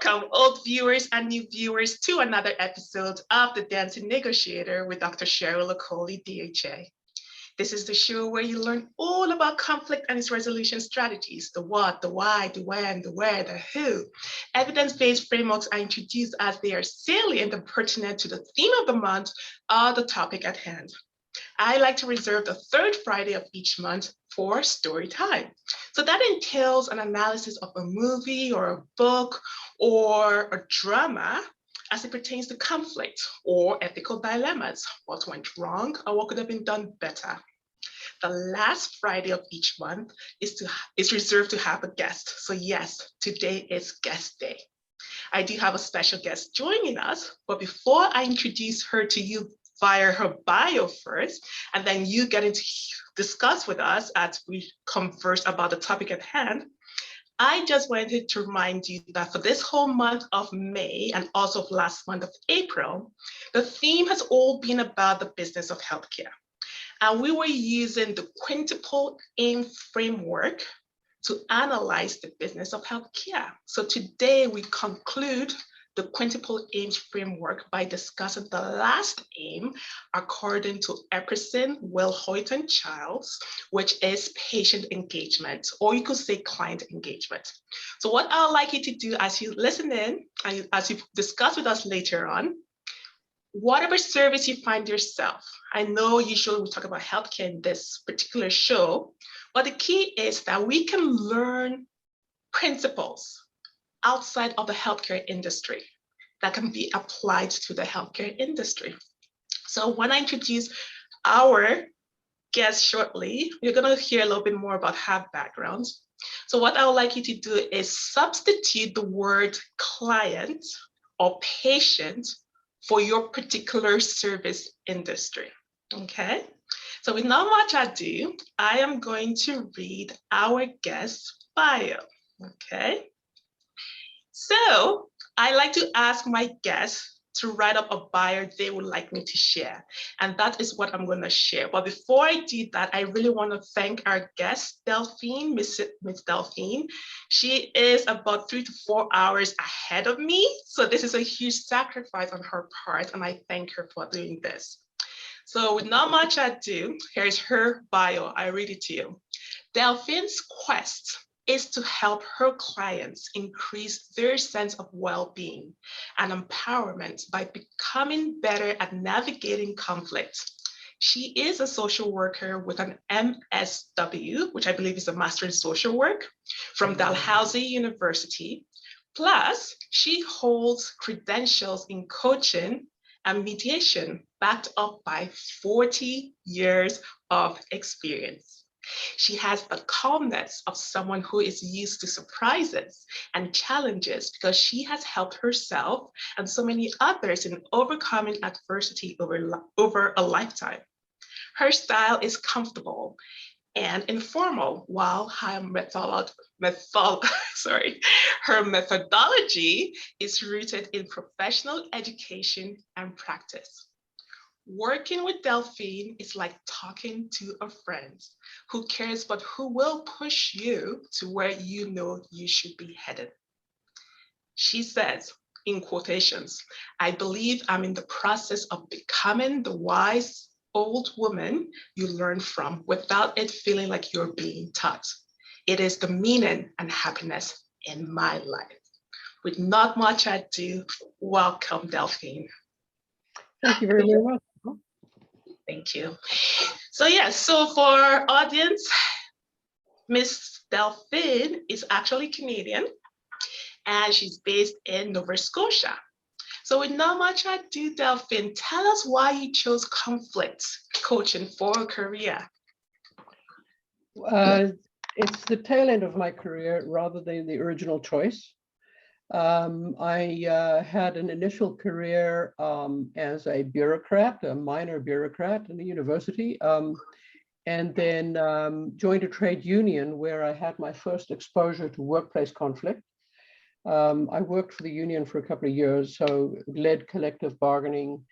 Welcome, old viewers and new viewers, to another episode of the Dancing Negotiator with Dr. Cheryl Okoli, DHA. This is the show where you learn all about conflict and its resolution strategies, the what, the why, the when, the where, the who. Evidence-based frameworks are introduced as they are salient and pertinent to the theme of the month or the topic at hand. I like to reserve the third Friday of each month for story time. So that entails an analysis of a movie or a book or a drama as it pertains to conflict or ethical dilemmas. What went wrong or what could have been done better? The last Friday of each month is reserved to have a guest. So yes, today is guest day. I do have a special guest joining us, but before I introduce her to you via her bio first, and then you get to discuss with us as we converse about the topic at hand, I just wanted to remind you that for this whole month of May and also last month of April, the theme has all been about the business of healthcare. And we were using the Quintuple Aim framework to analyze the business of healthcare. So today we conclude the Quintuple Aims framework by discussing the last aim according to Epperson, Wilhoit, and Childs, which is patient engagement, or you could say client engagement. So what I'd like you to do as you listen in and as you discuss with us later on, whatever service you find yourself, I know usually we talk about healthcare in this particular show, but the key is that we can learn principles outside of the healthcare industry that can be applied to the healthcare industry. So when I introduce our guest shortly, you're gonna hear a little bit more about her background. So what I would like you to do is substitute the word client or patient for your particular service industry, okay? So with not much ado, I am going to read our guest bio, okay? So I like to ask my guests to write up a bio they would like me to share. And that is what I'm going to share. But before I do that, I really want to thank our guest, Delphine, Miss Delphine. She is about 3 to 4 hours ahead of me. So this is a huge sacrifice on her part, and I thank her for doing this. So with not much ado, here's her bio. I read it to you. Delphine's quest is to help her clients increase their sense of well-being and empowerment by becoming better at navigating conflict. She is a social worker with an MSW, which I believe is a Master in Social Work, from Dalhousie University. Plus, she holds credentials in coaching and mediation backed up by 40 years of experience. She has the calmness of someone who is used to surprises and challenges because she has helped herself and so many others in overcoming adversity over a lifetime. Her style is comfortable and informal, while her methodology is rooted in professional education and practice. Working with Delphine is like talking to a friend who cares but who will push you to where you know you should be headed. She says, in quotations, "I believe I'm in the process of becoming the wise old woman you learn from without it feeling like you're being taught. It is the meaning and happiness in my life." With not much ado, welcome, Delphine. Thank you very much. Thank you. So yes, so for our audience, Miss Delphine is actually Canadian and she's based in Nova Scotia. So with not much ado, Delphine, tell us why you chose conflict coaching for a career. It's the tail end of my career rather than the original choice. I had an initial career as a bureaucrat, a minor bureaucrat in the university, and then joined a trade union where I had my first exposure to workplace conflict. I worked for the union for a couple of years, so led collective bargaining,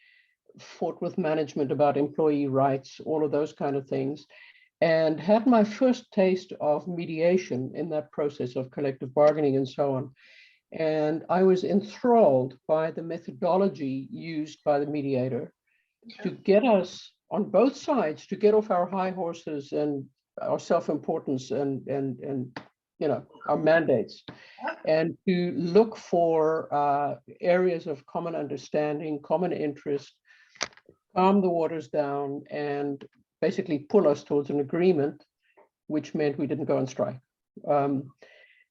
fought with management about employee rights, all of those kind of things, and had my first taste of mediation in that process of collective bargaining and so on. And I was enthralled by the methodology used by the mediator to get us on both sides, to get off our high horses and our self-importance and you know, our mandates, and to look for areas of common understanding, common interest, calm the waters down, and basically pull us towards an agreement, which meant we didn't go on strike. So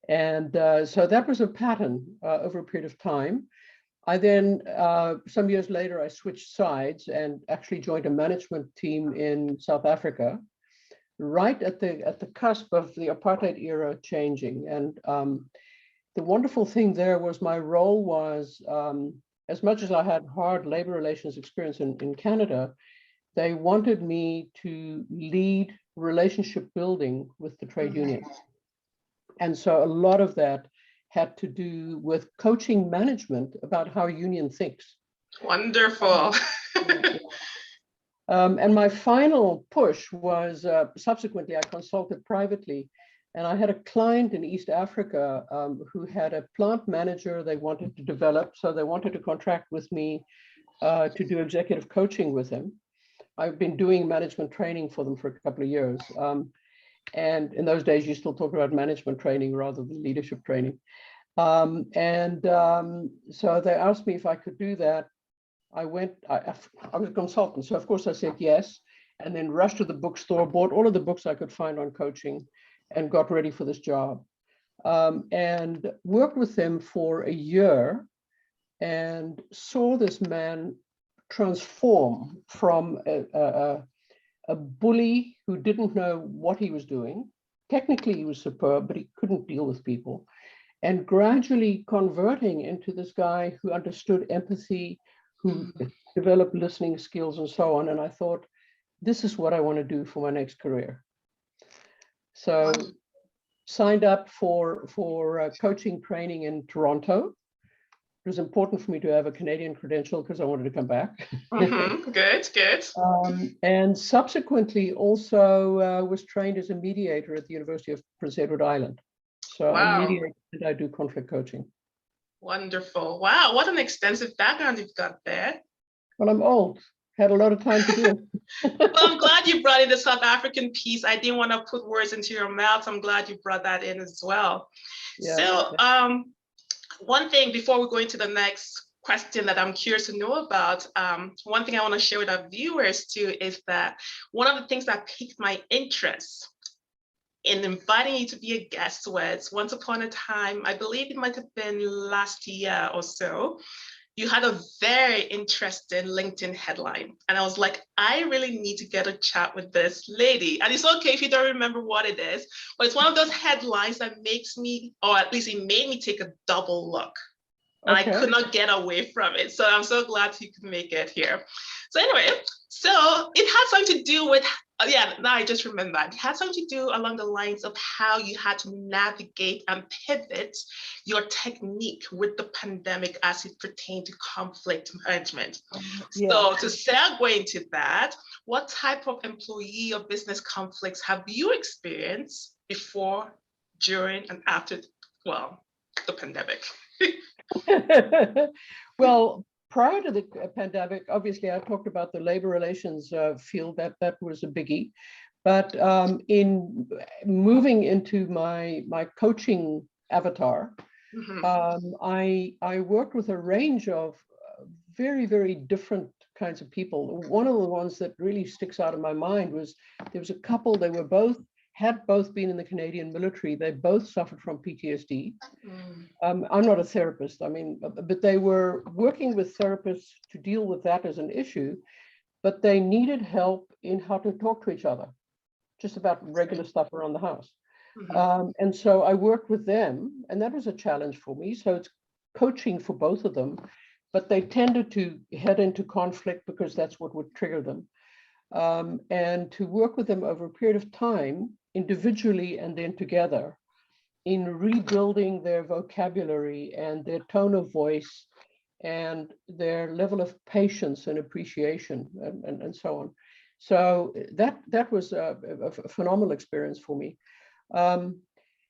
that was a pattern over a period of time. I then, some years later, I switched sides and actually joined a management team in South Africa, right at the cusp of the apartheid era changing. And the wonderful thing there was my role was, as much as I had hard labor relations experience in Canada, they wanted me to lead relationship building with the trade unions. And so a lot of that had to do with coaching management about how a union thinks. Wonderful. And my final push was, subsequently, I consulted privately, and I had a client in East Africa who had a plant manager they wanted to develop. So they wanted to contract with me to do executive coaching with him. I've been doing management training for them for a couple of years. And in those days, you still talk about management training rather than leadership training. So they asked me if I could do that. I was a consultant, so of course I said yes, and then rushed to the bookstore, bought all of the books I could find on coaching, and got ready for this job. And worked with them for a year and saw this man transform from a bully who didn't know what he was doing. Technically, he was superb, but he couldn't deal with people, and gradually converting into this guy who understood empathy, who developed listening skills and so on. And I thought, this is what I want to do for my next career. So signed up for coaching training in Toronto. It was important for me to have a Canadian credential because I wanted to come back. Good. And subsequently also was trained as a mediator at the University of Prince Edward Island. So I mediate and I do conflict coaching. Wonderful. Wow, what an extensive background you've got there. Well, I'm old. Had a lot of time to do it. Well, I'm glad you brought in the South African piece. I didn't want to put words into your mouth. I'm glad you brought that in as well. Yeah. So one thing before we go into the next question that I'm curious to know about, one thing I want to share with our viewers too is that one of the things that piqued my interest in inviting you to be a guest was once upon a time, I believe it might have been last year or so, you had a very interesting LinkedIn headline. And I was like, I really need to get a chat with this lady. And it's okay if you don't remember what it is, but it's one of those headlines that makes me, or at least it made me take a double look. And I could not get away from it. So I'm so glad you could make it here. So anyway, so it had something to do with, now I just remember, it had something to do along the lines of how you had to navigate and pivot your technique with the pandemic as it pertained to conflict management. Yeah. So to segue into that, what type of employee or business conflicts have you experienced before, during, and after, the pandemic? Well, prior to the pandemic, obviously, I talked about the labor relations field. That was a biggie. But in moving into my coaching avatar, I worked with a range of very, very different kinds of people. One of the ones that really sticks out in my mind was there was a couple. They were had both been in the Canadian military. They both suffered from PTSD. I'm not a therapist, but they were working with therapists to deal with that as an issue, but they needed help in how to talk to each other, just about regular stuff around the house. And so I worked with them, and that was a challenge for me. So it's coaching for both of them, but they tended to head into conflict because that's what would trigger them. And to work with them over a period of time, individually and then together, in rebuilding their vocabulary and their tone of voice and their level of patience and appreciation and so on. So that was a phenomenal experience for me.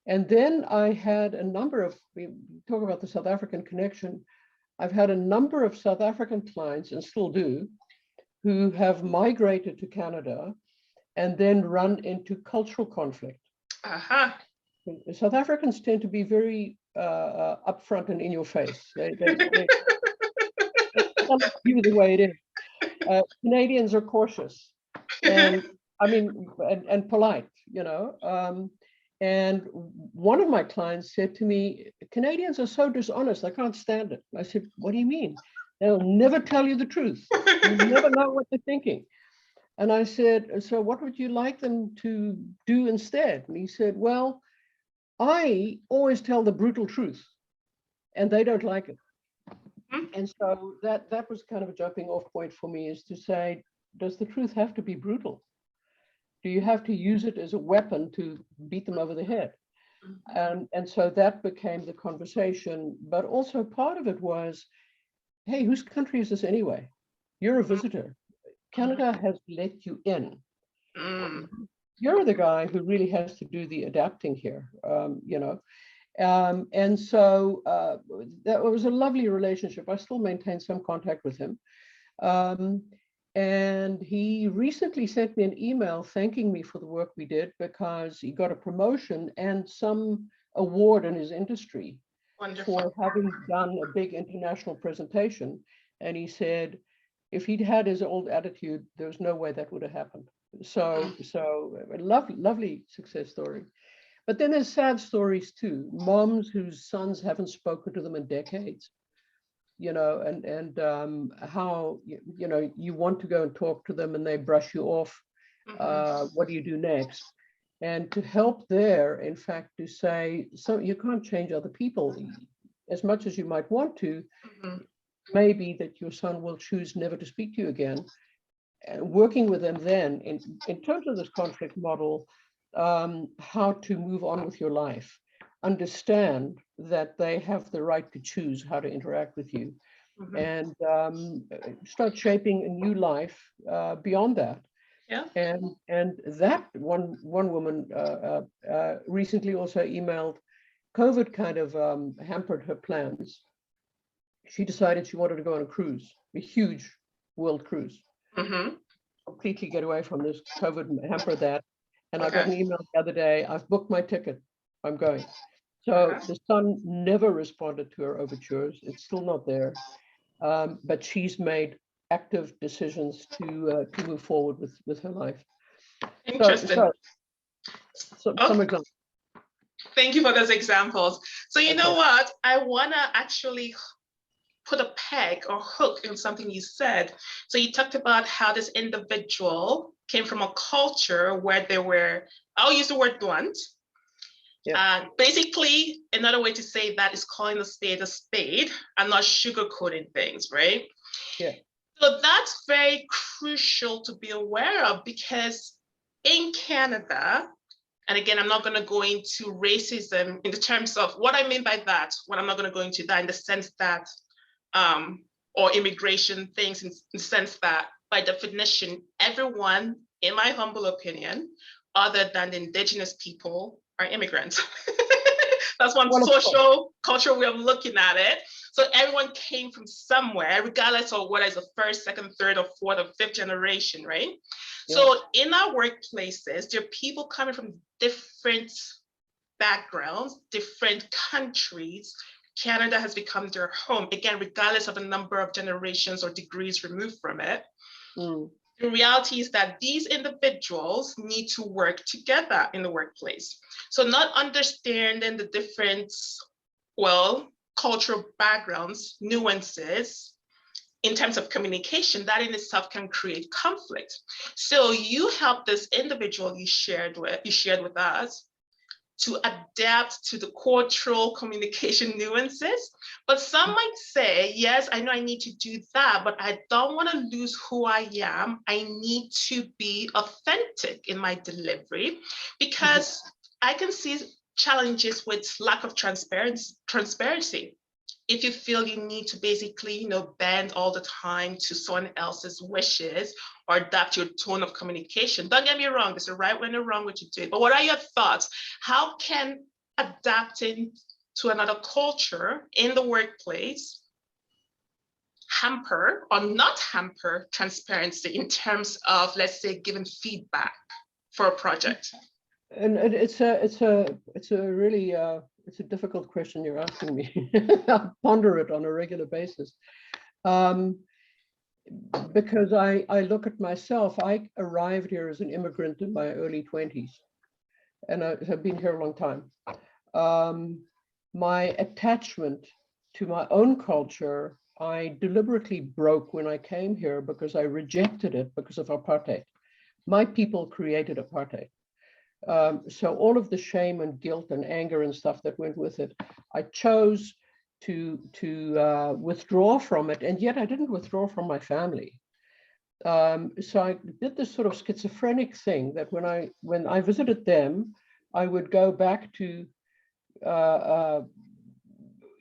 And then I had a number of, we talk about the South African connection. I've had a number of South African clients, and still do, who have migrated to Canada and then run into cultural conflict. Uh-huh. South Africans tend to be very upfront and in your face. They tell you the way it is. Canadians are cautious, and I mean, and polite, you know. And one of my clients said to me, Canadians are so dishonest, I can't stand it. I said, what do you mean? They'll never tell you the truth. You never know what they're thinking. And I said, so what would you like them to do instead? And he said, well, I always tell the brutal truth, and they don't like it. And so that was kind of a jumping off point for me, is to say, does the truth have to be brutal? Do you have to use it as a weapon to beat them over the head? And so that became the conversation. But also part of it was, hey, whose country is this anyway? You're a visitor. Canada has let you in. You're the guy who really has to do the adapting here, you know. And so that was a lovely relationship. I still maintain some contact with him. And he recently sent me an email thanking me for the work we did, because he got a promotion and some award in his industry. Wonderful. For having done a big international presentation. And he said, if he'd had his old attitude, there's no way that would have happened. So a lovely success story. But then there's sad stories too. Moms whose sons haven't spoken to them in decades, you know, and how, you know, you want to go and talk to them and they brush you off. What do you do next? And to help there, in fact, to say, so you can't change other people as much as you might want to. Maybe that your son will choose never to speak to you again. And working with them then, in terms of this conflict model, how to move on with your life, understand that they have the right to choose how to interact with you, and start shaping a new life beyond that. Yeah. And that one woman recently also emailed. COVID kind of hampered her plans. She decided she wanted to go on a cruise, a huge world cruise. Completely get away from this. COVID hampered that. And I got an email the other day, I've booked my ticket, I'm going. So the son never responded to her overtures. It's still not there. But she's made active decisions to move forward with her life. Interesting. Some examples. Thank you for those examples. So you know what? I want to actually put a peg or hook in something you said. So you talked about how this individual came from a culture where they were, I'll use the word blunt. Basically, another way to say that is calling a spade and not sugarcoating things, right? Yeah. So that's very crucial to be aware of, because in Canada, and again, I'm not going to go into racism in the terms of what I mean by that, what I'm not going to go into that in the sense that, or immigration things in the sense that, by definition, everyone, in my humble opinion, other than the Indigenous people, are immigrants. That's one social, cultural way of looking at it. So everyone came from somewhere, regardless of whether it's the first, second, third, or fourth, or fifth generation, right? Yeah. So in our workplaces, there are people coming from different backgrounds, different countries. Canada has become their home, again, regardless of the number of generations or degrees removed from it. The reality is that these individuals need to work together in the workplace. So not understanding the different, cultural backgrounds, nuances, in terms of communication, that in itself can create conflict. So you help this individual you shared with us to adapt to the cultural communication nuances. But some might say, yes, I know I need to do that, but I don't want to lose who I am. I need to be authentic in my delivery, because I can see challenges with lack of transparency. If you feel you need to basically, bend all the time to someone else's wishes or adapt your tone of communication, don't get me wrong, there's a right way and a wrong way to do it. But what are your thoughts? How can adapting to another culture in the workplace hamper or not hamper transparency in terms of, let's say, giving feedback for a project? And it's a really it's a difficult question you're asking me. I ponder it on a regular basis. Because I look at myself, I arrived here as an immigrant in my early 20s, and I have been here a long time. My attachment to my own culture, I deliberately broke when I came here because I rejected it because of apartheid. My people created apartheid. So all of the shame and guilt and anger and stuff that went with it, I chose to withdraw from it, and yet I didn't withdraw from my family. So I did this sort of schizophrenic thing that when I visited them, I would go back to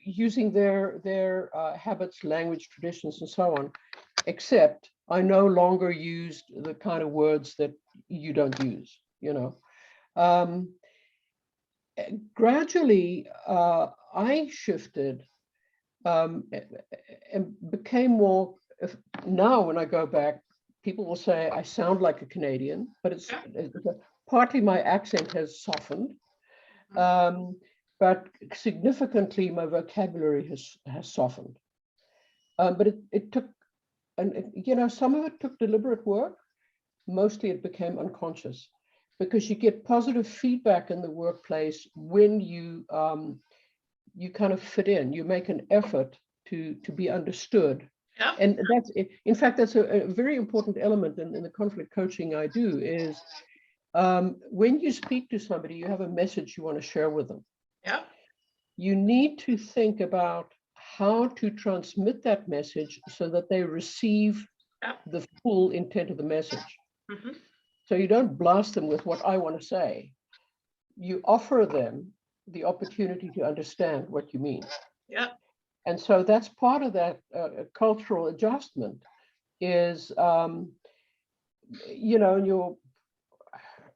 using their habits, language, traditions, and so on, except I no longer used the kind of words that you don't use, you know. Gradually, I shifted and became more, now when I go back, people will say I sound like a Canadian, but it's partly my accent has softened, but significantly my vocabulary has softened. But it took, and you know, some of it took deliberate work, mostly it became unconscious, because you get positive feedback in the workplace when you kind of fit in, you make an effort to be understood. Yeah. And that's, in fact, that's a very important element in the conflict coaching I do is when you speak to somebody, you have a message you want to share with them. Yeah. You need to think about how to transmit that message so that they receive the full intent of the message. Mm-hmm. So you don't blast them with what I want to say. You offer them the opportunity to understand what you mean. Yeah. And so that's part of that cultural adjustment is, you know, and you'll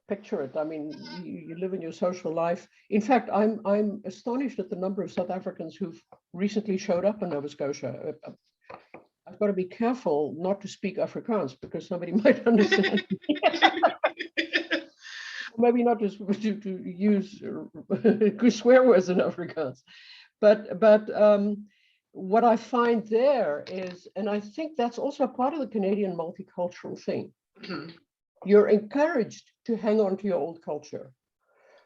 picture it. I mean, you live in your social life. In fact, I'm astonished at the number of South Africans who've recently showed up in Nova Scotia. I've got to be careful not to speak Afrikaans because somebody might understand. Maybe not to use swear words in Afrikaans. But what I find there is, and I think that's also part of the Canadian multicultural thing, Mm-hmm. you're encouraged to hang on to your old culture.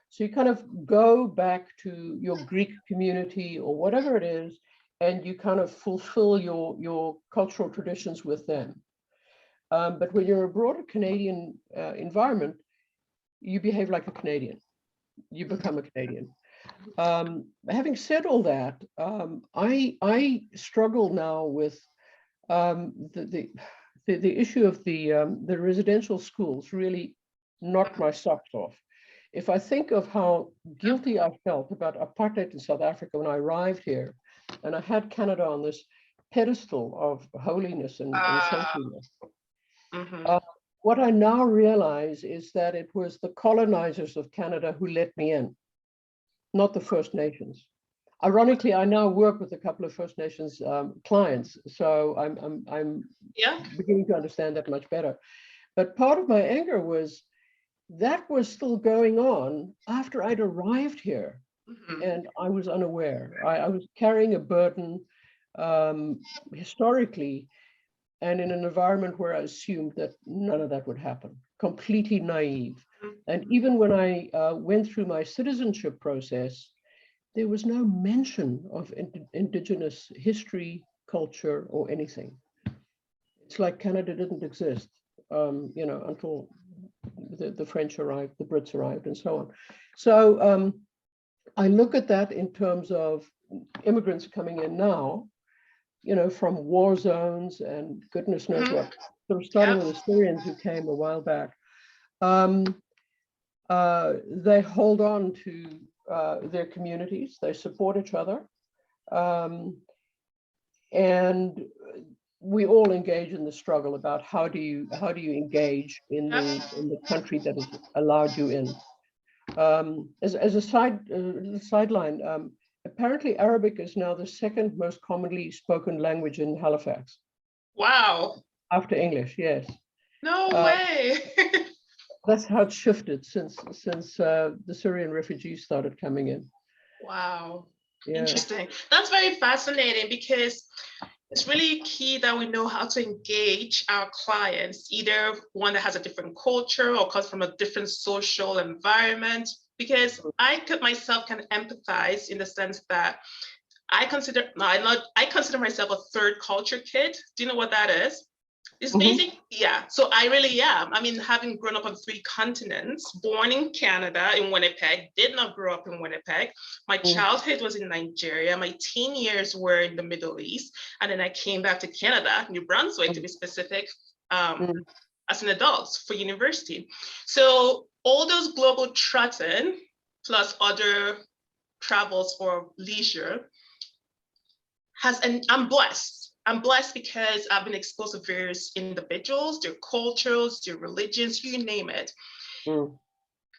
So you kind of go back to your Greek community or whatever it is, and you kind of fulfill your cultural traditions with them. But when you're a broader Canadian environment, you behave like a Canadian. You become a Canadian. Having said all that, I struggle now with the issue of the residential schools really knocked my socks off. If I think of how guilty I felt about apartheid in South Africa when I arrived here, and I had Canada on this pedestal of holiness and saintliness. Mm-hmm. What I now realize is that it was the colonizers of Canada who let me in, not the First Nations. Ironically, I now work with a couple of First Nations clients, so I'm beginning to understand that much better. But part of my anger was that was still going on after I'd arrived here, and I was unaware. I was carrying a burden historically, and in an environment where I assumed that none of that would happen, completely naive. And even when I went through my citizenship process, there was no mention of Indigenous history, culture, or anything. It's like Canada didn't exist, you know, until the French arrived, the Brits arrived, and so on. So I look at that in terms of immigrants coming in now, you know, from war zones and goodness knows what. So starting with the Syrians who came a while back, they hold on to their communities, they support each other, and we all engage in the struggle about how do you engage in the country that has allowed you in. As a sideline, apparently Arabic is now the second most commonly spoken language in Halifax. Wow. After English, yes. No way. That's how it's shifted since the Syrian refugees started coming in. Wow. Yeah. Interesting. That's very fascinating because it's really key that we know how to engage our clients, either one that has a different culture or comes from a different social environment, because I could myself can empathize in the sense that I consider myself a third culture kid. Do you know what that is? It's basic, yeah. So I really am. I mean, having grown up on 3 continents, born in Canada, in Winnipeg, did not grow up in Winnipeg. My childhood was in Nigeria. My teen years were in the Middle East. And then I came back to Canada, New Brunswick to be specific, as an adult for university. So all those global trotting, plus other travels for leisure, and I'm blessed. I'm blessed because I've been exposed to various individuals, their cultures, their religions, you name it.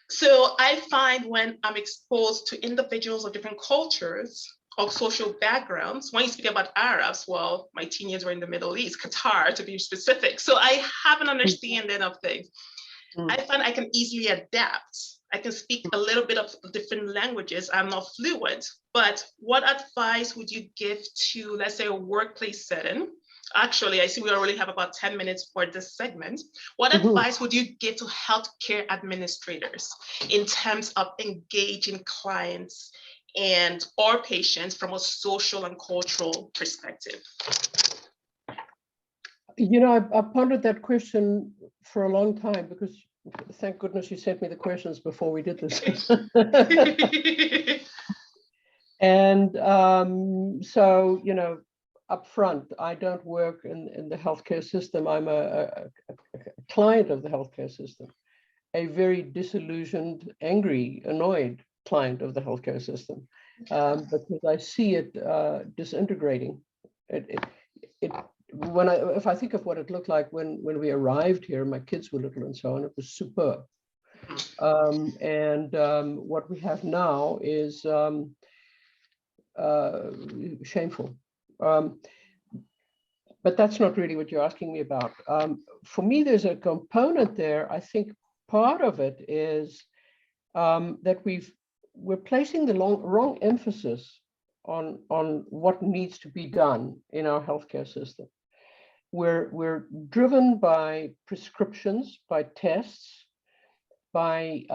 So I find when I'm exposed to individuals of different cultures or social backgrounds, when you speak about Arabs, well, my teen years were in the Middle East, Qatar to be specific. So I have an understanding of things. I find I can easily adapt. I can speak a little bit of different languages. I'm not fluent, but what advice would you give to, let's say, a workplace setting? Actually, I see we already have about 10 minutes for this segment. What advice would you give to healthcare administrators in terms of engaging clients and or patients from a social and cultural perspective? You know, I pondered that question for a long time because thank goodness you sent me the questions before we did this. And so, you know, up front, I don't work in the healthcare system. I'm a client of the healthcare system, a very disillusioned, angry, annoyed client of the healthcare system, because I see it disintegrating. If I think of what it looked like when we arrived here, my kids were little and so on, it was superb. What we have now is shameful. But that's not really what you're asking me about. For me, there's a component there. I think part of it is that we're placing the wrong emphasis on what needs to be done in our healthcare system. We're driven by prescriptions, by tests, by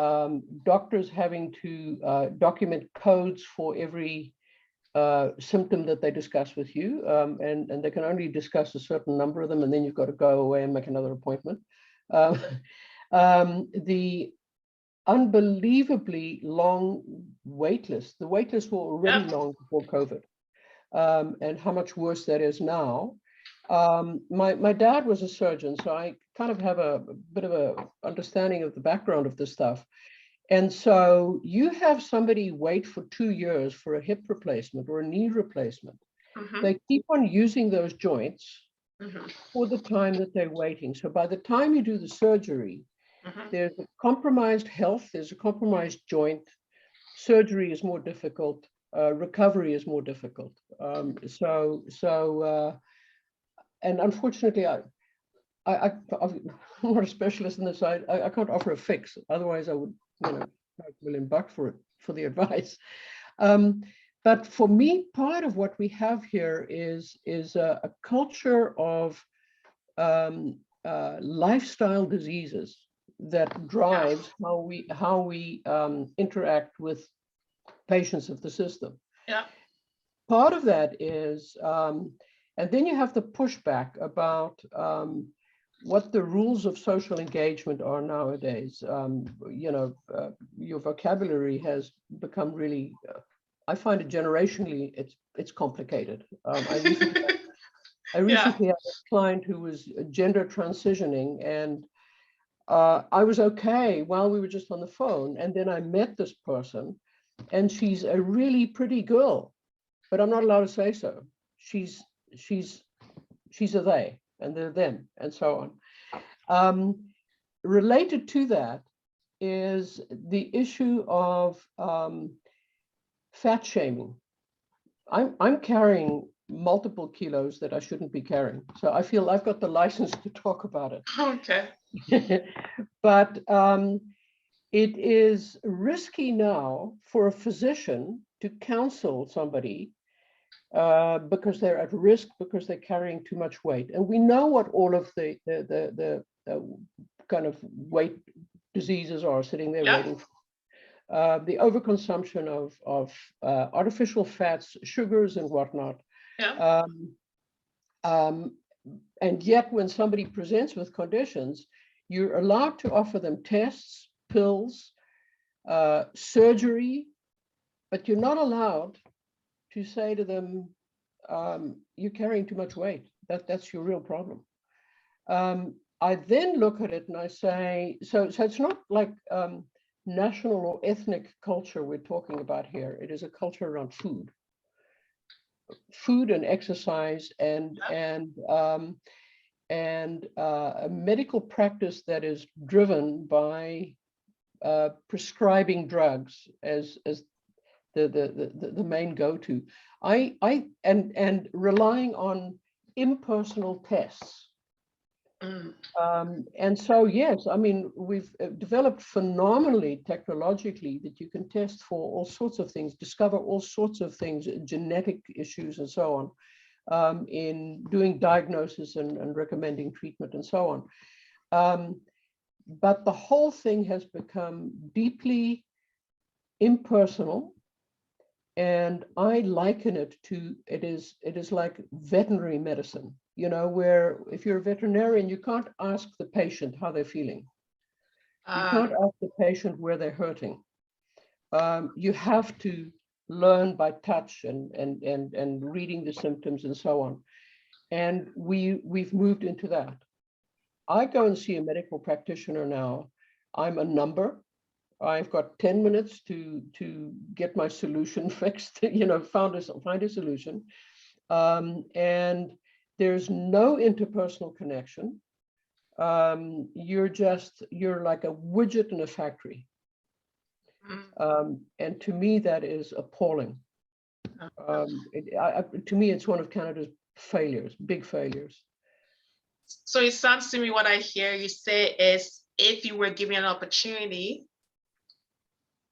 doctors having to document codes for every symptom that they discuss with you, and they can only discuss a certain number of them, and then you've got to go away and make another appointment. The unbelievably long wait list. The wait lists were already long before COVID, and how much worse that is now. My dad was a surgeon, so I kind of have a bit of a understanding of the background of this stuff. And so you have somebody wait for 2 years for a hip replacement or a knee replacement. They keep on using those joints for the time that they're waiting. So by the time you do the surgery, there's a compromised health, there's a compromised joint, surgery is more difficult, recovery is more difficult. And unfortunately, I'm not a specialist in this. I can't offer a fix. Otherwise, I would, you know, $5 million for the advice. But for me, part of what we have here is a culture of lifestyle diseases that drives how we interact with patients of the system. Part of that is. And then you have the pushback about what the rules of social engagement are nowadays. You know, your vocabulary has become really, I find it generationally, it's complicated. I recently had a client who was gender transitioning, and I was okay while we were just on the phone. And then I met this person, and she's a really pretty girl, but I'm not allowed to say so. She's a they and they're them and so on. Related to that, is the issue of fat shaming. I'm carrying multiple kilos that I shouldn't be carrying, so I feel I've got the license to talk about it. Okay. But it is risky now for a physician to counsel somebody because they're at risk because they're carrying too much weight. And we know what all of the kind of weight diseases are sitting there waiting for. The overconsumption of artificial fats, sugars, and whatnot. Yeah. And yet, when somebody presents with conditions, you're allowed to offer them tests, pills, surgery, but you're not allowed to say to them, you're carrying too much weight. That's your real problem. I then look at it and I say, so it's not like national or ethnic culture we're talking about here. It is a culture around food and exercise and a medical practice that is driven by prescribing drugs as the main go-to. And relying on impersonal tests. And so, yes, I mean, we've developed phenomenally technologically that you can test for all sorts of things, discover all sorts of things, genetic issues and so on, in doing diagnosis and recommending treatment and so on. But the whole thing has become deeply impersonal. And I liken it to, it is like veterinary medicine, you know, where if you're a veterinarian, you can't ask the patient how they're feeling. You can't ask the patient where they're hurting. You have to learn by touch and reading the symptoms and so on. And we've moved into that. I go and see a medical practitioner now. I'm a number. I've got 10 minutes to get my solution fixed, you know, find a solution. And there's no interpersonal connection. You're like a widget in a factory. And to me, that is appalling. To me, it's one of Canada's failures, big failures. So it sounds to me, what I hear you say is, if you were given an opportunity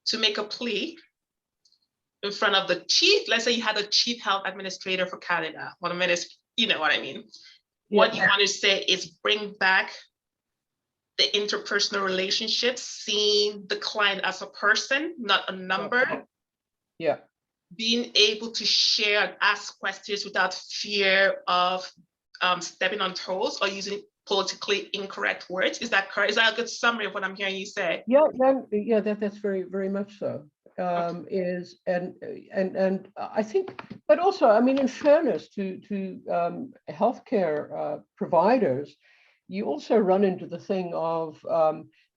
to make a plea in front of the chief, let's say you had a chief health administrator for Canada, you know what I mean? Yeah. What you want to say is bring back the interpersonal relationships, seeing the client as a person, not a number. Yeah. Being able to share and ask questions without fear of stepping on toes or using politically incorrect words. Is that correct? Is that a good summary of what I'm hearing you say? Yeah, that's very, very much so. And I think, but also, I mean, in fairness to healthcare providers, you also run into the thing of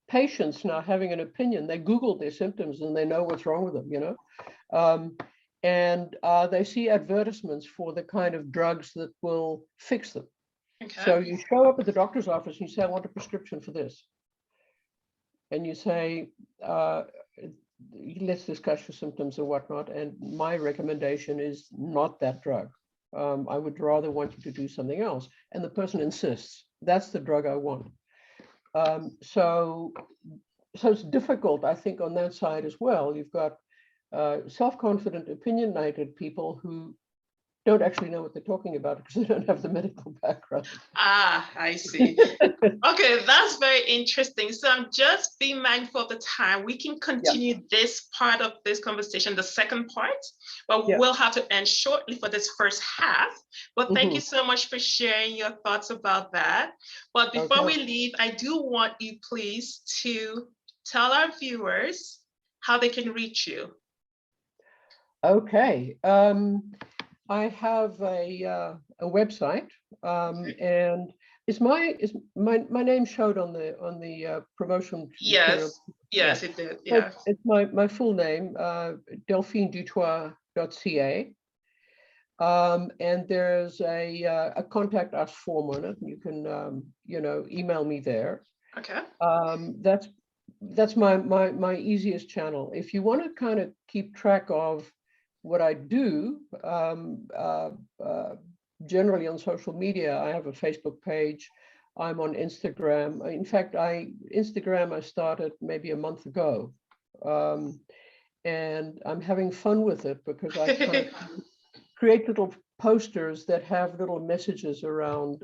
patients now having an opinion. They Google their symptoms and they know what's wrong with them, you know, and they see advertisements for the kind of drugs that will fix them. Okay. So you show up at the doctor's office and you say, I want a prescription for this. And you say, let's discuss your symptoms and whatnot. And my recommendation is not that drug. I would rather want you to do something else. And the person insists, that's the drug I want. So it's difficult, I think, on that side as well. You've got self-confident, opinionated people who don't actually know what they're talking about because they don't have the medical background. I see. Okay, that's very interesting. So I'm just being mindful of the time. We can continue this part of this conversation, the second part, but we'll have to end shortly for this first half. But thank you so much for sharing your thoughts about that. But before we leave, I do want you please to tell our viewers how they can reach you. Okay. I have a website, and is my name showed on the promotion material? Yes, it did. Yeah, it's my full name, delphinedutoit.ca, and there's a contact us form on it. You can email me there. Okay. That's that's my easiest channel. If you want to kind of keep track of what I do, generally on social media, I have a Facebook page. I'm on Instagram. In fact, Instagram I started maybe a month ago. And I'm having fun with it because I kind of create little posters that have little messages around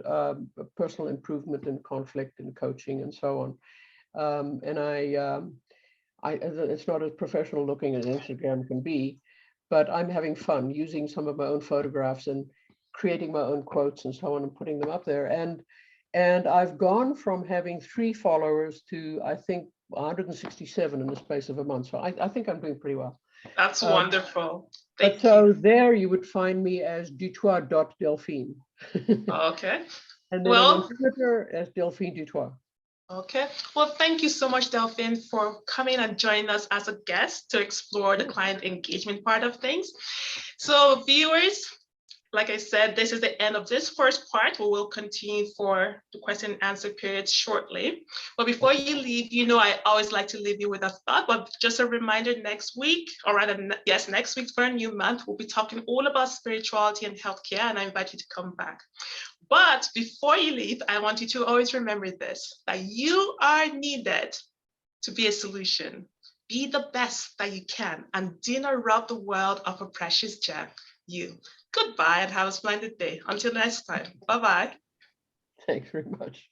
personal improvement and conflict and coaching and so on. And it's not as professional looking as Instagram can be, but I'm having fun using some of my own photographs and creating my own quotes and so on and putting them up there. And I've gone from having 3 followers to, I think, 167 in the space of a month. So I think I'm doing pretty well. That's wonderful. But so there you would find me as dutoit.delphine. Okay. And then I'm on Twitter as Delphine du Toit. Okay. Well, thank you so much, Delphine, for coming and joining us as a guest to explore the client engagement part of things. So viewers, like I said, this is the end of this first part. We will continue for the question and answer period shortly. But before you leave, you know, I always like to leave you with a thought, but just a reminder, next week, or rather, yes, next week for a new month, we'll be talking all about spirituality and healthcare, and I invite you to come back. But before you leave, I want you to always remember this, that you are needed to be a solution. Be the best that you can, and do not rob the world of a precious gem, you. Goodbye and have a splendid day. Until next time. Bye-bye. Thanks very much.